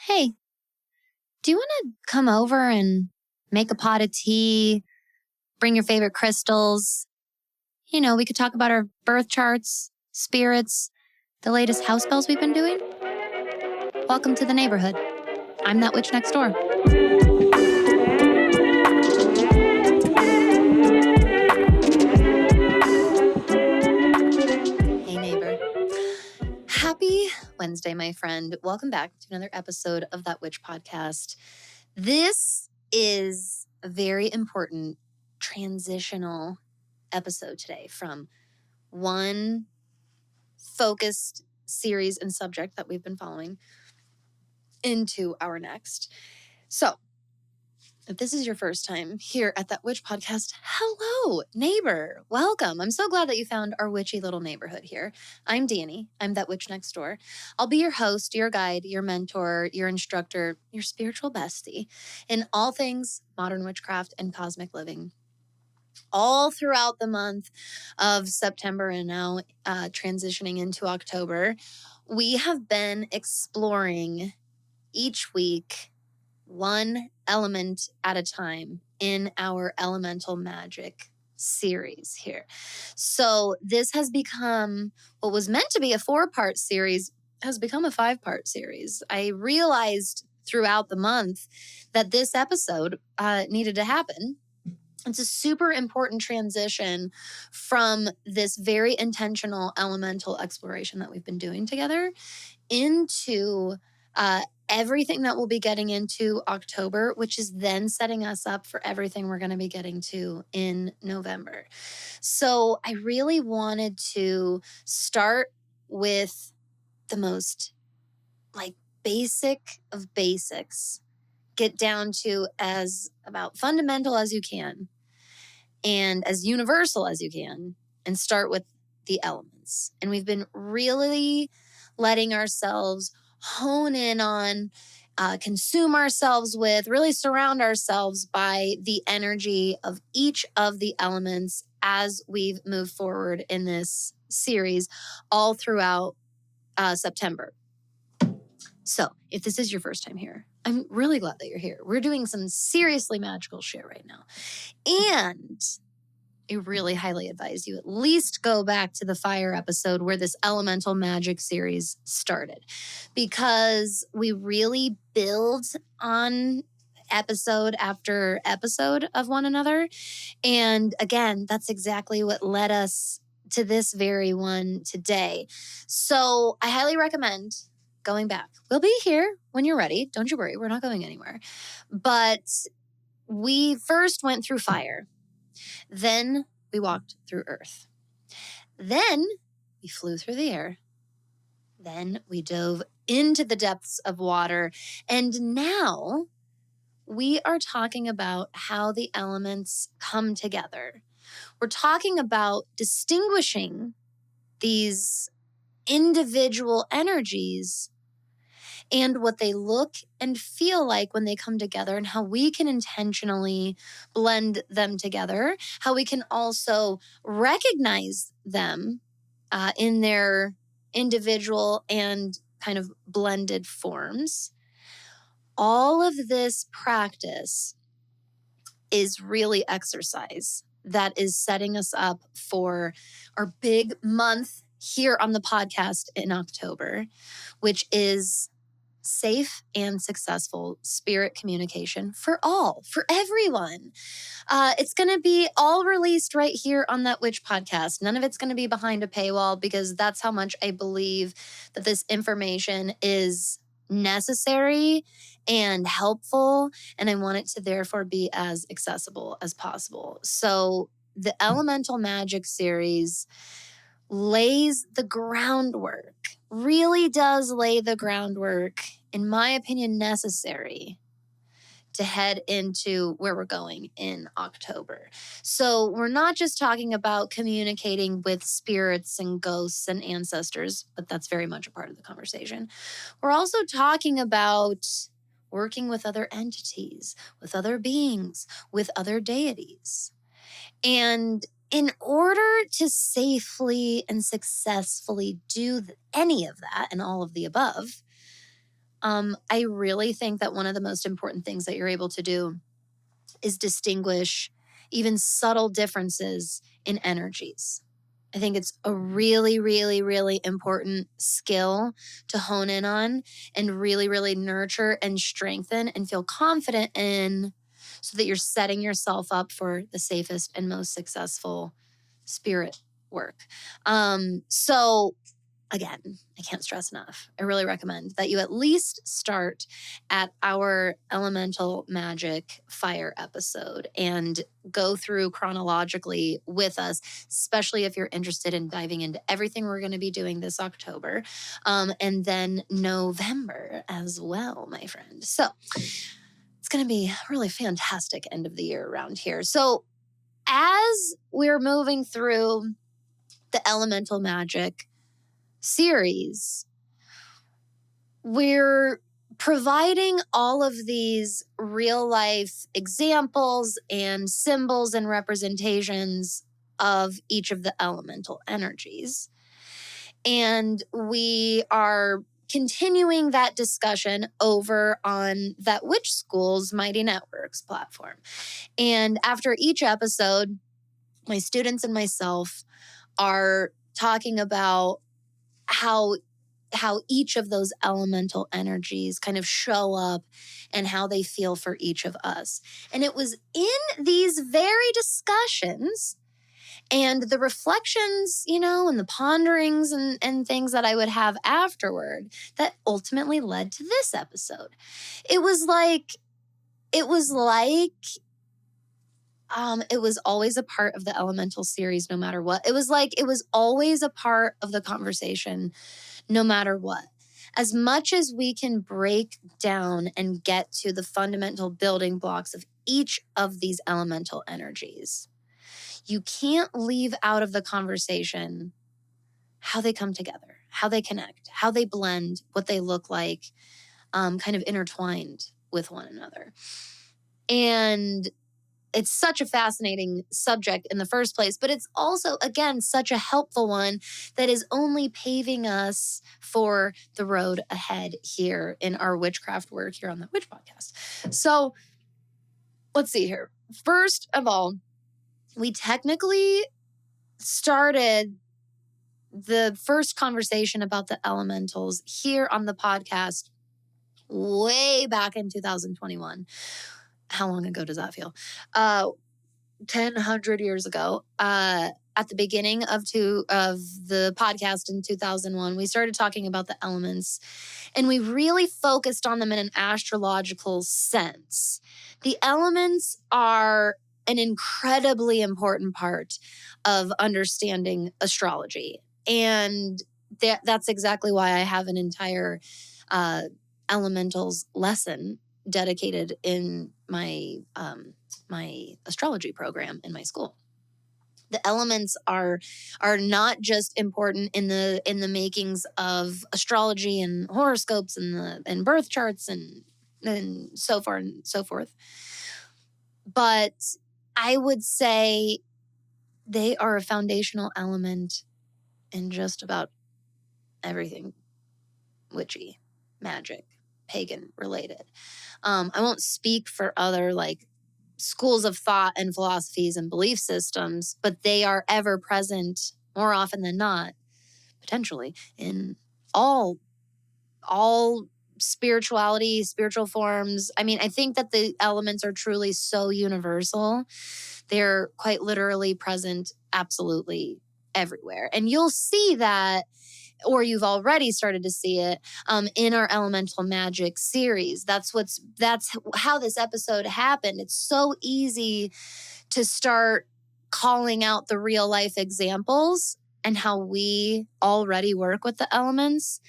Hey, do you want to come over and make a pot of tea, bring your favorite crystals? We could talk about our birth charts, spirits, the latest house spells we've been doing. Welcome to the neighborhood. I'm that witch next door. Hey, neighbor. Happy Wednesday, my friend. Welcome back to another episode of That Witch Podcast. This is a very important transitional episode today from one focused series and subject that we've been following into our next. So, if this is your first time here at That Witch Podcast, hello, neighbor. Welcome. I'm so glad that you found our witchy little neighborhood here. I'm Danny. I'm That Witch Next Door. I'll be your host, your guide, your mentor, your instructor, your spiritual bestie in all things modern witchcraft and cosmic living. All throughout the month of September and now transitioning into October, we have been exploring each week one element at a time in our Elemental Magick series here. So this has become what was meant to be a 4-part series has become a 5-part series. I realized throughout the month that this episode needed to happen. It's a super important transition from this very intentional elemental exploration that we've been doing together into everything that we'll be getting into October, which is then setting us up for everything we're going to be getting to in November. So I really wanted to start with the most basic of basics, get down to as about fundamental as you can and as universal as you can, and start with the elements. And we've been really letting ourselves hone in on, consume ourselves with, really surround ourselves by the energy of each of the elements as we've moved forward in this series all throughout September. So if this is your first time here, I'm really glad that you're here. We're doing some seriously magical shit right now. And I really highly advise you at least go back to the fire episode where this Elemental Magick series started, because we really build on episode after episode of one another. And again, that's exactly what led us to this very one today. So I highly recommend going back. We'll be here when you're ready. Don't you worry. We're not going anywhere. But we first went through fire. Then we walked through earth. Then we flew through the air. Then we dove into the depths of water. And now we are talking about how the elements come together. We're talking about distinguishing these individual energies and what they look and feel like when they come together, and how we can intentionally blend them together, how we can also recognize them in their individual and kind of blended forms. All of this practice is really exercise that is setting us up for our big month here on the podcast in October, which is safe and successful spirit communication for everyone. It's going to be all released right here on That Witch Podcast. None of it's going to be behind a paywall, because that's how much I believe that this information is necessary and helpful, and I want it to therefore be as accessible as possible. So the Elemental Magick series lays the groundwork, really does lay the groundwork, in my opinion, necessary to head into where we're going in October. So we're not just talking about communicating with spirits and ghosts and ancestors, but that's very much a part of the conversation. We're also talking about working with other entities, with other beings, with other deities. And in order to safely and successfully do any of that and all of the above, I really think that one of the most important things that you're able to do is distinguish even subtle differences in energies. I think it's a really, really, really important skill to hone in on and really, really nurture and strengthen and feel confident in so that you're setting yourself up for the safest and most successful spirit work. So again, I can't stress enough. I really recommend that you at least start at our Elemental Magick fire episode and go through chronologically with us, especially if you're interested in diving into everything we're going to be doing this October, and then November as well, my friend. So it's going to be a really fantastic end of the year around here. So as we're moving through the Elemental Magick series, we're providing all of these real life examples and symbols and representations of each of the elemental energies. And we are continuing that discussion over on That Witch School's Mighty Networks platform. And after each episode, my students and myself are talking about how each of those elemental energies kind of show up and how they feel for each of us. And it was in these very discussions and the reflections, and the ponderings and things that I would have afterward that ultimately led to this episode. It was like it was always a part of the elemental series, no matter what. It was like it was always a part of the conversation, no matter what. As much as we can break down and get to the fundamental building blocks of each of these elemental energies, you can't leave out of the conversation how they come together, how they connect, how they blend, what they look like, kind of intertwined with one another. And it's such a fascinating subject in the first place, but it's also, again, such a helpful one that is only paving us for the road ahead here in our witchcraft work here on the Witch Podcast. So let's see here. First of all, we technically started the first conversation about the elementals here on the podcast way back in 2021. How long ago does that feel? 100 years ago, at the beginning of the podcast in 2001, we started talking about the elements, and we really focused on them in an astrological sense. The elements are an incredibly important part of understanding astrology, and that's exactly why I have an entire elementals lesson dedicated in my my astrology program in my school. The elements are not just important in the makings of astrology and horoscopes and birth charts and so far and so forth, but I would say they are a foundational element in just about everything witchy, magic, pagan related. I won't speak for other schools of thought and philosophies and belief systems, but they are ever present more often than not, potentially, in all spirituality, spiritual forms. I mean, I think that the elements are truly so universal. They're quite literally present absolutely everywhere. And you'll see that, or you've already started to see it in our Elemental Magick series. That's how this episode happened. It's so easy to start calling out the real life examples and how we already work with the elements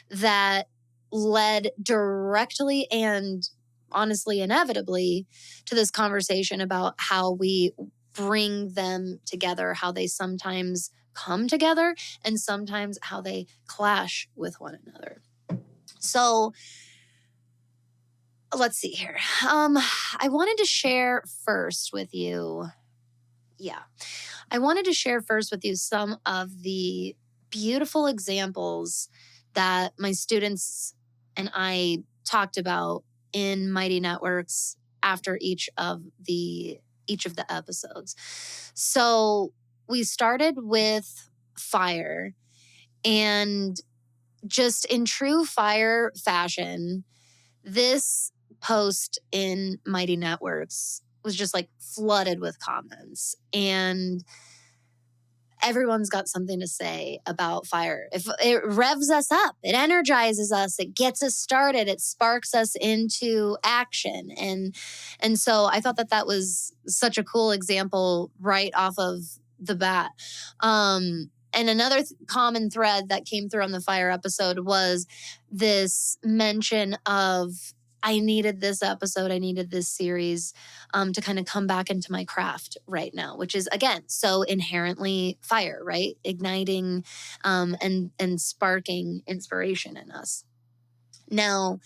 that led directly and honestly inevitably to this conversation about how we bring them together, how they sometimes come together, and sometimes how they clash with one another. So let's see here. I wanted to share first with you. I wanted to share first with you some of the beautiful examples that my students and I talked about in Mighty Networks after each of the episodes. So we started with fire, and just in true fire fashion, this post in Mighty Networks was just like flooded with comments, and everyone's got something to say about fire. If it revs us up, it energizes us, it gets us started, it sparks us into action. And so I thought that that was such a cool example right off of the bat. And another common thread that came through on the fire episode was this mention of, I needed this episode, I needed this series to kind of come back into my craft right now, which is, again, so inherently fire, right? Igniting and sparking inspiration in us. Now,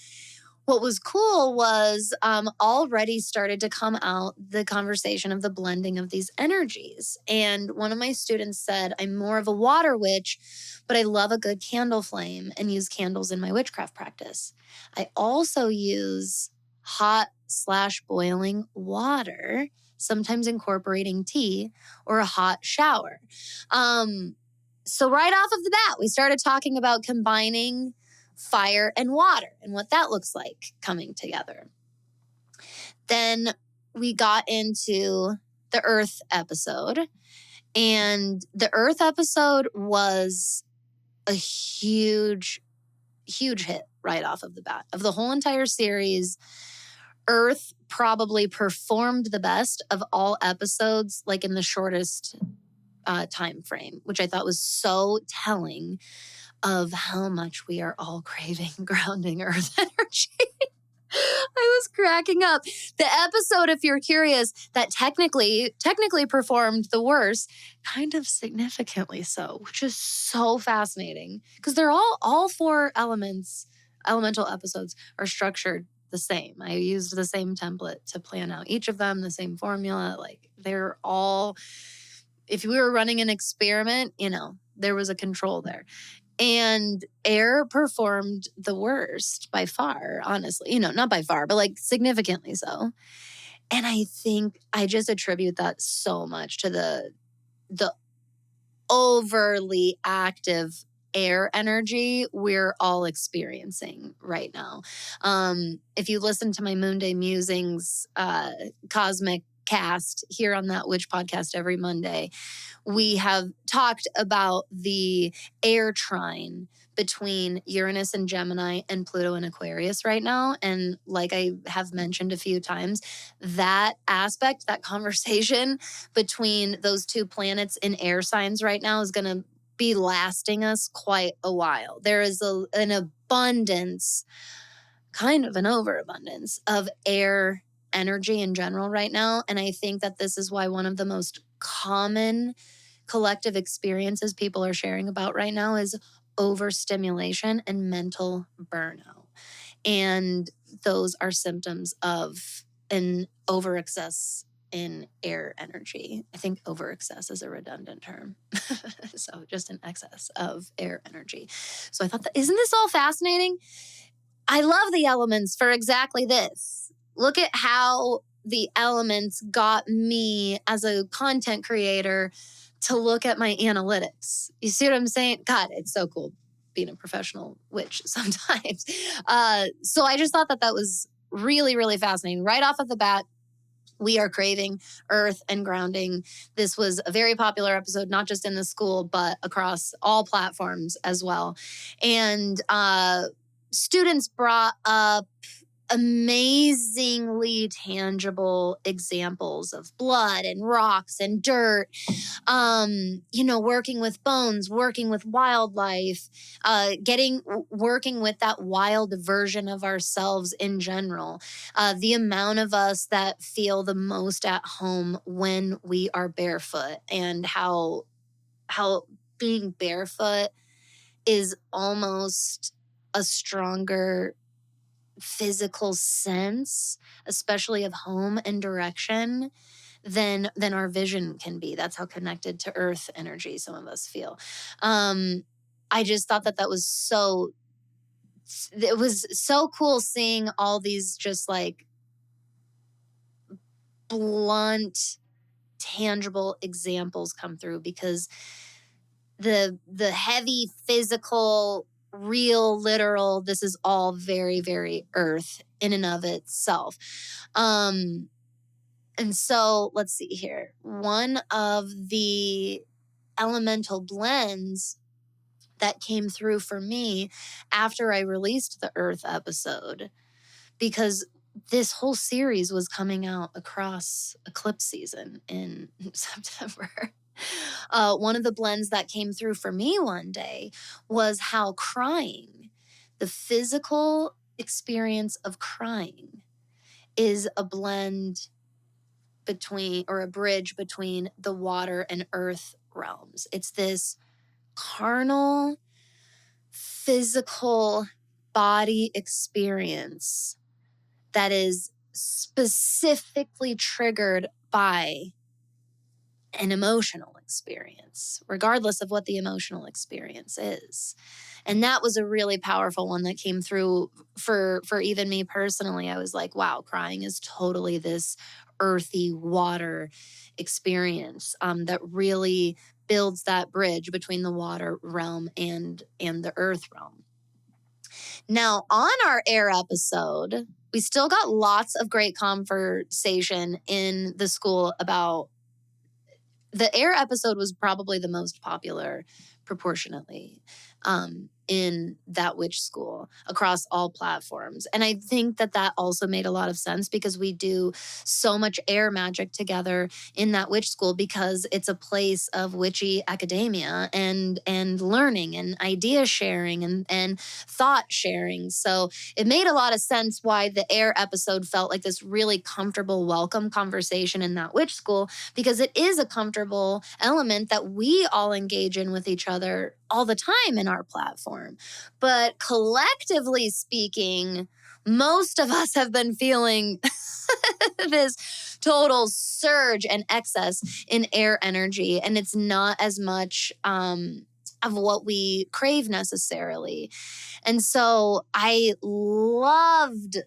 what was cool was already started to come out the conversation of the blending of these energies. And one of my students said, I'm more of a water witch, but I love a good candle flame and use candles in my witchcraft practice. I also use hot/boiling water, sometimes incorporating tea or a hot shower. So right off of the bat, we started talking about combining fire and water and what that looks like coming together. Then we got into the earth episode, and the earth episode was a huge hit right off of the bat. Of the whole entire series, earth probably performed the best of all episodes, like in the shortest time frame, which I thought was so telling of how much we are all craving grounding earth energy. I was cracking up. The episode, if you're curious, that technically performed the worst, kind of significantly so, which is so fascinating because they're all four elemental episodes are structured the same. I used the same template to plan out each of them, the same formula. Like they're all, if we were running an experiment, there was a control there. And air performed the worst by far, honestly. Not by far, but like significantly so. And I think I just attribute that so much to the overly active air energy we're all experiencing right now. If you listen to my Moonday Musings cosmic cast here on That Witch podcast every Monday, we have talked about the air trine between Uranus and Gemini and Pluto and Aquarius right now. And like I have mentioned a few times, that aspect, that conversation between those two planets in air signs right now is going to be lasting us quite a while. There is an abundance, kind of an overabundance of air energy in general right now. And I think that this is why one of the most common collective experiences people are sharing about right now is overstimulation and mental burnout. And those are symptoms of an overexcess in air energy. I think overexcess is a redundant term. So just an excess of air energy. So I thought isn't this all fascinating? I love the elements for exactly this. Look at how the elements got me as a content creator to look at my analytics. You see what I'm saying? God, it's so cool being a professional witch sometimes. So I just thought that was really, really fascinating. Right off of the bat, we are craving earth and grounding. This was a very popular episode, not just in the school, but across all platforms as well. And students brought up amazingly tangible examples of blood and rocks and dirt, working with bones, working with wildlife, working with that wild version of ourselves in general. The amount of us that feel the most at home when we are barefoot, and how being barefoot is almost a stronger physical sense, especially of home and direction, than our vision can be. That's how connected to earth energy some of us feel. I just thought that was so it was so cool seeing all these just like blunt, tangible examples come through, because the heavy physical, real, literal, this is all very, very earth in and of itself. And so let's see here. One of the elemental blends that came through for me after I released the Earth episode, because this whole series was coming out across eclipse season in September. One of the blends that came through for me one day was how crying, the physical experience of crying, is a blend between, or a bridge between, the water and earth realms. It's this carnal, physical body experience that is specifically triggered by an emotional experience, regardless of what the emotional experience is. And that was a really powerful one that came through for even me personally. I was like, wow, crying is totally this earthy water experience that really builds that bridge between the water realm and the earth realm. Now, on our air episode, we still got lots of great conversation in the school about, the air episode was probably the most popular proportionately in that witch school across all platforms. And I think that that also made a lot of sense, because we do so much air magic together in that witch school, because it's a place of witchy academia and learning and idea sharing and thought sharing. So it made a lot of sense why the air episode felt like this really comfortable, welcome conversation in that witch school, because it is a comfortable element that we all engage in with each other all the time in our platform. But collectively speaking, most of us have been feeling this total surge and excess in air energy, and it's not as much of what we crave necessarily. And so I loved,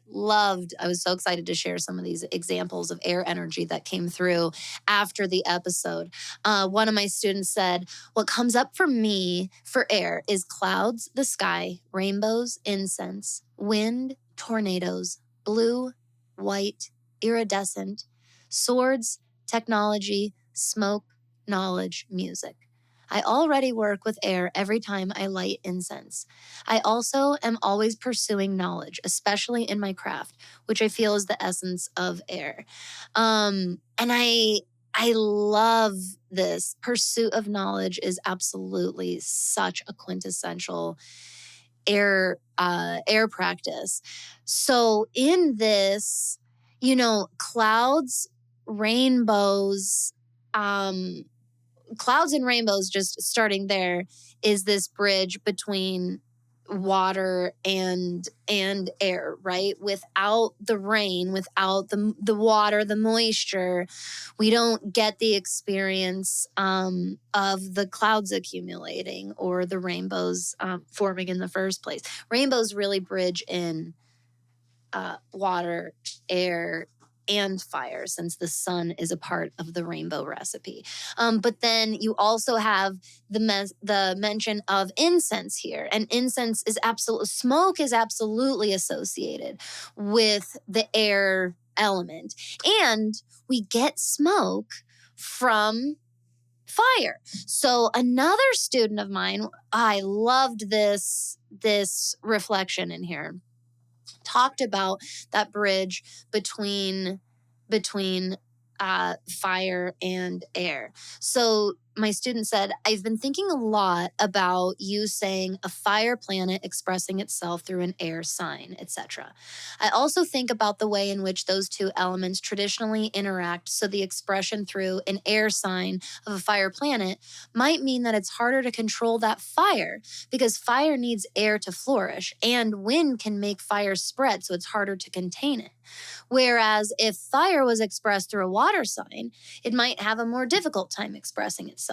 I was so excited to share some of these examples of air energy that came through after the episode. One of my students said, what comes up for me for air is clouds, the sky, rainbows, incense, wind, tornadoes, blue, white, iridescent, swords, technology, smoke, knowledge, music. I already work with air every time I light incense. I also am always pursuing knowledge, especially in my craft, which I feel is the essence of air. And I love this. Pursuit of knowledge is absolutely such a quintessential air practice. So in this, clouds, rainbows, clouds and rainbows, just starting there, is this bridge between water and air, right? Without the rain, without the water, the moisture, we don't get the experience of the clouds accumulating or the rainbows forming in the first place. Rainbows really bridge in water, air, and fire, since the sun is a part of the rainbow recipe. But then you also have the mention of incense here, and incense is smoke is absolutely associated with the air element, and we get smoke from fire. So another student of mine, I loved this reflection in here, talked about that bridge between fire and air. So my student said, I've been thinking a lot about you saying a fire planet expressing itself through an air sign, etc. I also think about the way in which those two elements traditionally interact. So the expression through an air sign of a fire planet might mean that it's harder to control that fire, because fire needs air to flourish, and wind can make fire spread, so it's harder to contain it. Whereas if fire was expressed through a water sign, it might have a more difficult time expressing itself.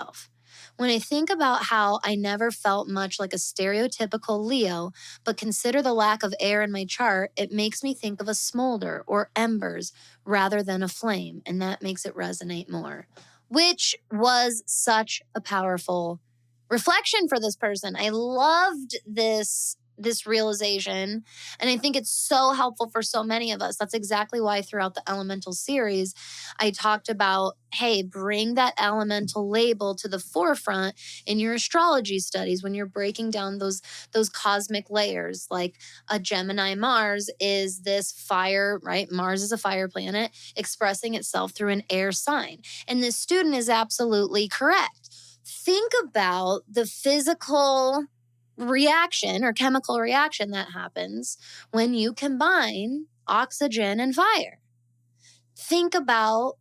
When I think about how I never felt much like a stereotypical Leo, but consider the lack of air in my chart, it makes me think of a smolder or embers rather than a flame, and that makes it resonate more. Which was such a powerful reflection for this person. I loved this realization, and I think it's so helpful for so many of us. That's exactly why throughout the elemental series I talked about, hey, bring that elemental label to the forefront in your astrology studies when you're breaking down those cosmic layers. Like a Gemini Mars is this fire, right? Mars is a fire planet expressing itself through an air sign. And this student is absolutely correct. Think about the physical reaction or chemical reaction that happens when you combine oxygen and fire. Think about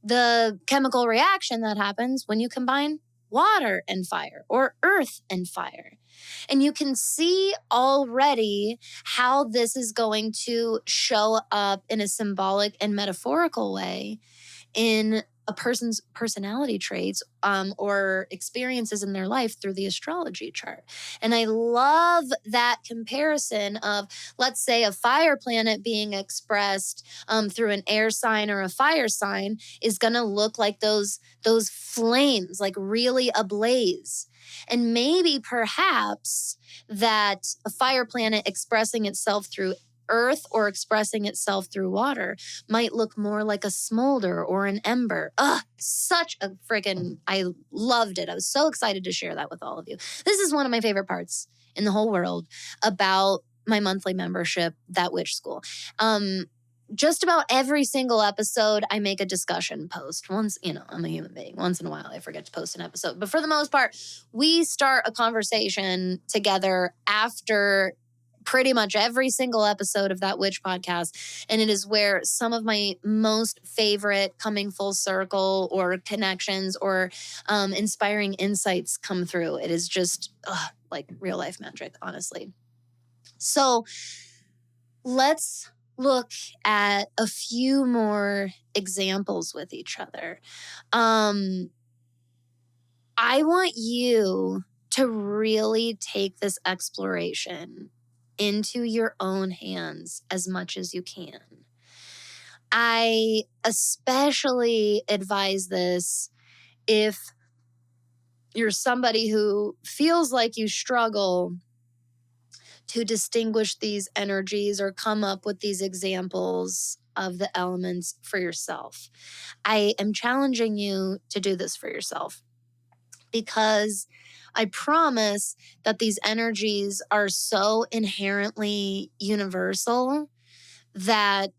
the chemical reaction that happens when you combine water and fire or earth and fire. And you can see already how this is going to show up in a symbolic and metaphorical way in a person's personality traits or experiences in their life through the astrology chart. And I love that comparison of, let's say, a fire planet being expressed through an air sign or a fire sign is going to look like those flames, like really ablaze. And maybe perhaps that a fire planet expressing itself through earth or expressing itself through water might look more like a smolder or an ember. Such a freaking, I loved it. I was so excited to share that with all of you. This is one of my favorite parts in the whole world about my monthly membership, That Witch School. Just about every single episode, I make a discussion post. Once, I'm a human being. Once in a while, I forget to post an episode. But for the most part, we start a conversation together after pretty much every single episode of That Witch podcast. And it is where some of my most favorite coming full circle or connections or inspiring insights come through. It is just like real life magic, honestly. So let's look at a few more examples with each other. I want you to really take this exploration into your own hands as much as you can. I especially advise this if you're somebody who feels like you struggle to distinguish these energies or come up with these examples of the elements for yourself. I am challenging you to do this for yourself because I promise that these energies are so inherently universal that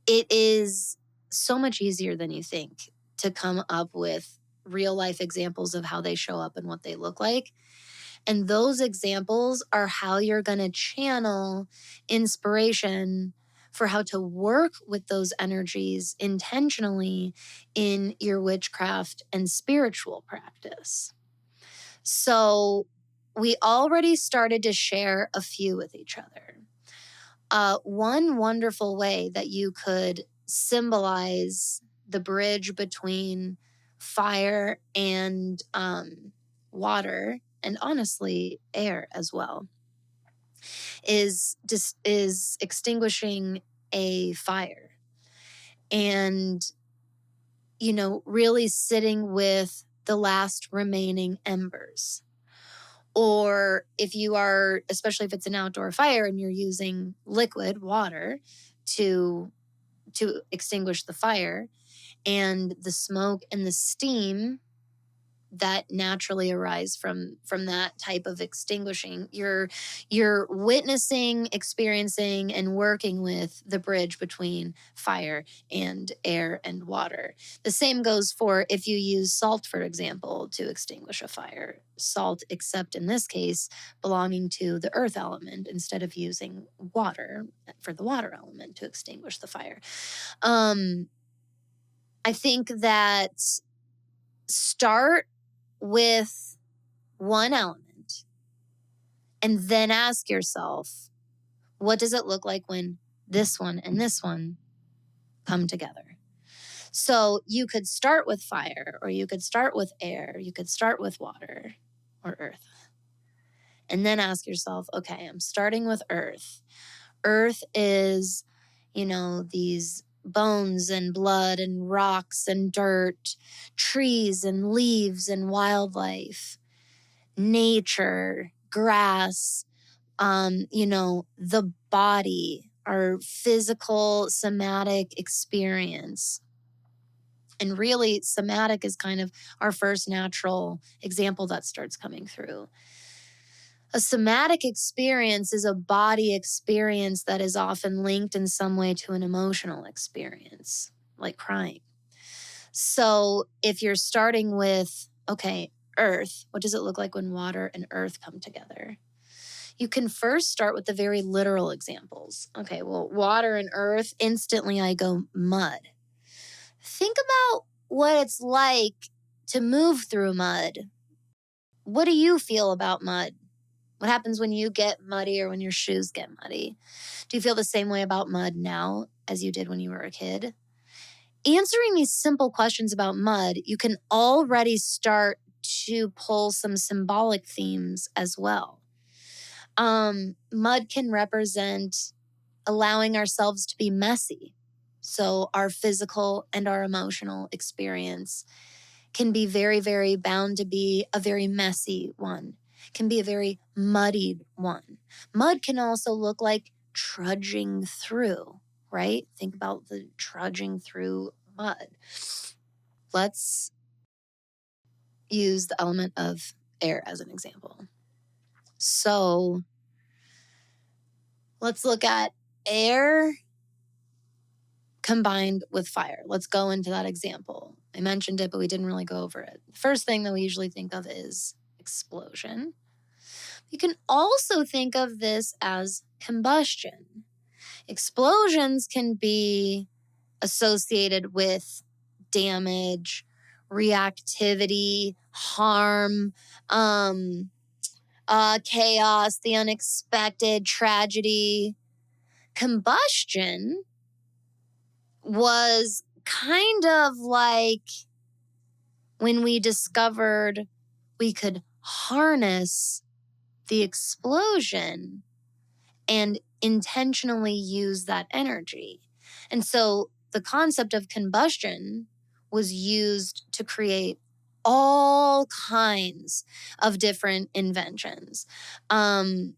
it is so much easier than you think to come up with real life examples of how they show up and what they look like. And those examples are how you're going to channel inspiration for how to work with those energies intentionally in your witchcraft and spiritual practice. So we already started to share a few with each other. One wonderful way that you could symbolize the bridge between fire and water, and honestly, air as well, is extinguishing a fire. And, really sitting with the last remaining embers. Or if you are, especially if it's an outdoor fire and you're using liquid water to extinguish the fire, and the smoke and the steam that naturally arise from that type of extinguishing, you're witnessing, experiencing, and working with the bridge between fire and air and water. The same goes for if you use salt, for example, to extinguish a fire. Salt, except in this case, belonging to the earth element instead of using water for the water element to extinguish the fire. I think that start with one element and then ask yourself, what does it look like when this one and this one come together? So you could start with fire, or you could start with air, you could start with water or earth. And then ask yourself, okay, I'm starting with earth. Earth is, these bones and blood and rocks and dirt, trees and leaves and wildlife, nature, grass, the body, our physical somatic experience. And really, somatic is kind of our first natural example that starts coming through. A somatic experience is a body experience that is often linked in some way to an emotional experience, like crying. So if you're starting with, okay, earth, what does it look like when water and earth come together? You can first start with the very literal examples. Okay, well, water and earth, instantly I go mud. Think about what it's like to move through mud. What do you feel about mud? What happens when you get muddy or when your shoes get muddy? Do you feel the same way about mud now as you did when you were a kid? Answering these simple questions about mud, you can already start to pull some symbolic themes as well. Mud can represent allowing ourselves to be messy. So our physical and our emotional experience can be very, very bound to be a very messy one, can be a very muddied one. Mud can also look like trudging through, right? Think about the trudging through mud. Let's use the element of air as an example. So let's look at air combined with fire. Let's go into that example. I mentioned it, but we didn't really go over it. The first thing that we usually think of is explosion. You can also think of this as combustion. Explosions can be associated with damage, reactivity, harm, chaos, the unexpected, tragedy. Combustion was kind of like when we discovered we could harness the explosion and intentionally use that energy. And so the concept of combustion was used to create all kinds of different inventions. I'm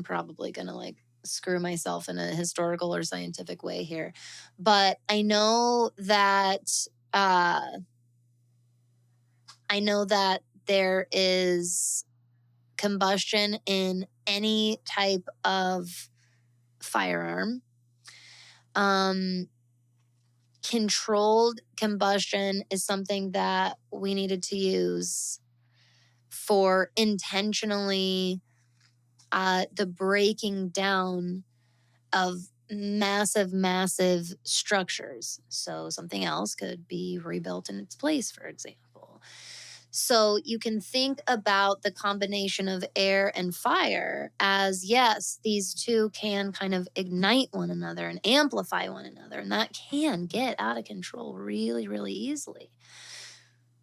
probably going to screw myself in a historical or scientific way here, but uh, I know that there is combustion in any type of firearm. Controlled combustion is something that we needed to use for intentionally the breaking down of massive structures. So something else could be rebuilt in its place, for example. So you can think about the combination of air and fire as, yes, these two can kind of ignite one another and amplify one another. And that can get out of control really, really easily.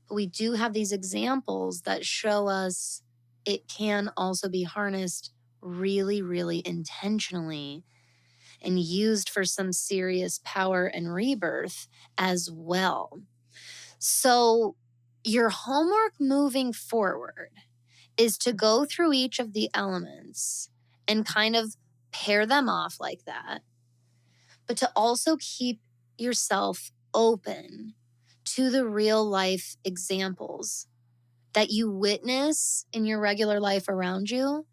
But we do have these examples that show us it can also be harnessed really, really intentionally and used for some serious power and rebirth as well. So your homework moving forward is to go through each of the elements and kind of pair them off like that, but to also keep yourself open to the real life examples that you witness in your regular life around you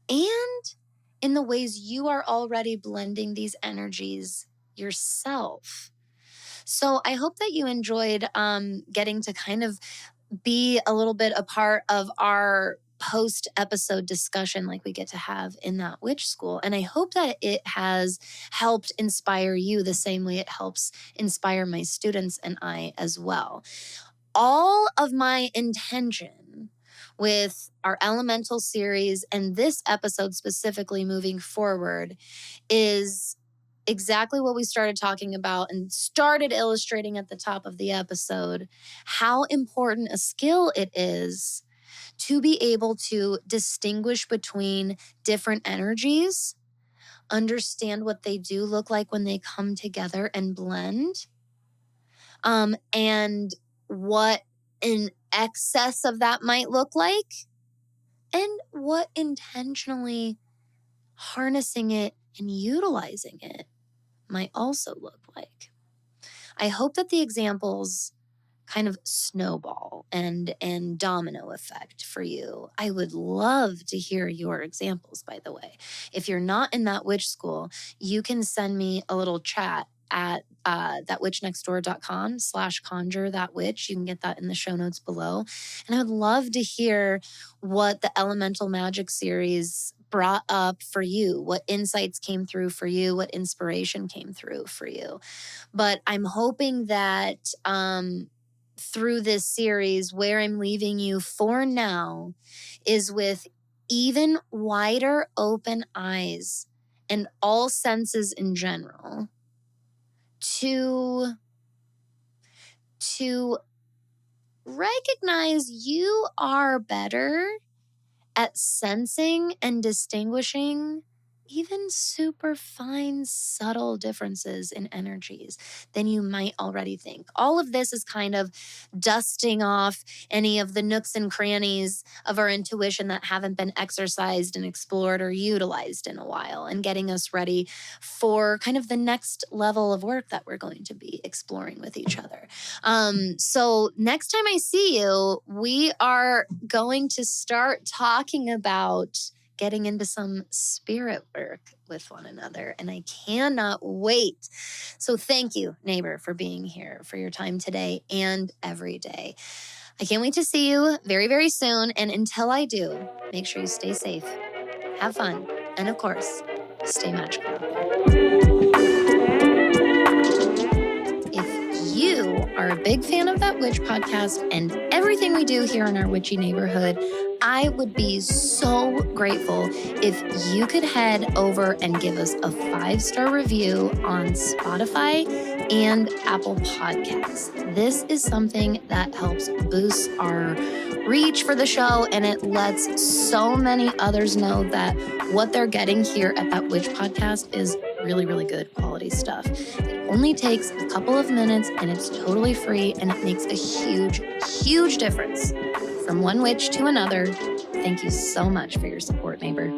and in the ways you are already blending these energies yourself. So I hope that you enjoyed getting to kind of be a little bit a part of our post-episode discussion like we get to have in that witch school. And I hope that it has helped inspire you the same way it helps inspire my students and I as well. All of my intention with our elemental series and this episode specifically moving forward is exactly what we started talking about and started illustrating at the top of the episode, how important a skill it is to be able to distinguish between different energies, understand what they do look like when they come together and blend, and what an excess of that might look like, and what intentionally harnessing it and utilizing it might also look like. I hope that the examples kind of snowball and domino effect for you. I would love to hear your examples, by the way. If you're not in that witch school, you can send me a little chat at thatwitchnextdoor.com/conjure that witch. You can get that in the show notes below. And I would love to hear what the Elemental Magick series brought up for you, what insights came through for you, what inspiration came through for you. But I'm hoping that through this series, where I'm leaving you for now is with even wider open eyes and all senses in general to recognize you are better at sensing and distinguishing even super fine, subtle differences in energies than you might already think. All of this is kind of dusting off any of the nooks and crannies of our intuition that haven't been exercised and explored or utilized in a while, and getting us ready for kind of the next level of work that we're going to be exploring with each other. So next time I see you, we are going to start talking about getting into some spirit work with one another, and I cannot wait. So thank you, neighbor, for being here, for your time today and every day. I can't wait to see you very, very soon. And until I do, make sure you stay safe, have fun, and of course, stay magical out there. If you are a big fan of That Witch podcast and everything we do here in our witchy neighborhood, I would be so grateful if you could head over and give us a 5-star review on Spotify and Apple Podcasts. This is something that helps boost our reach for the show, and it lets so many others know that what they're getting here at That Witch podcast is really, really good quality stuff. It only takes a couple of minutes and it's totally free, and it makes a huge, huge difference from one witch to another. Thank you so much for your support, neighbor.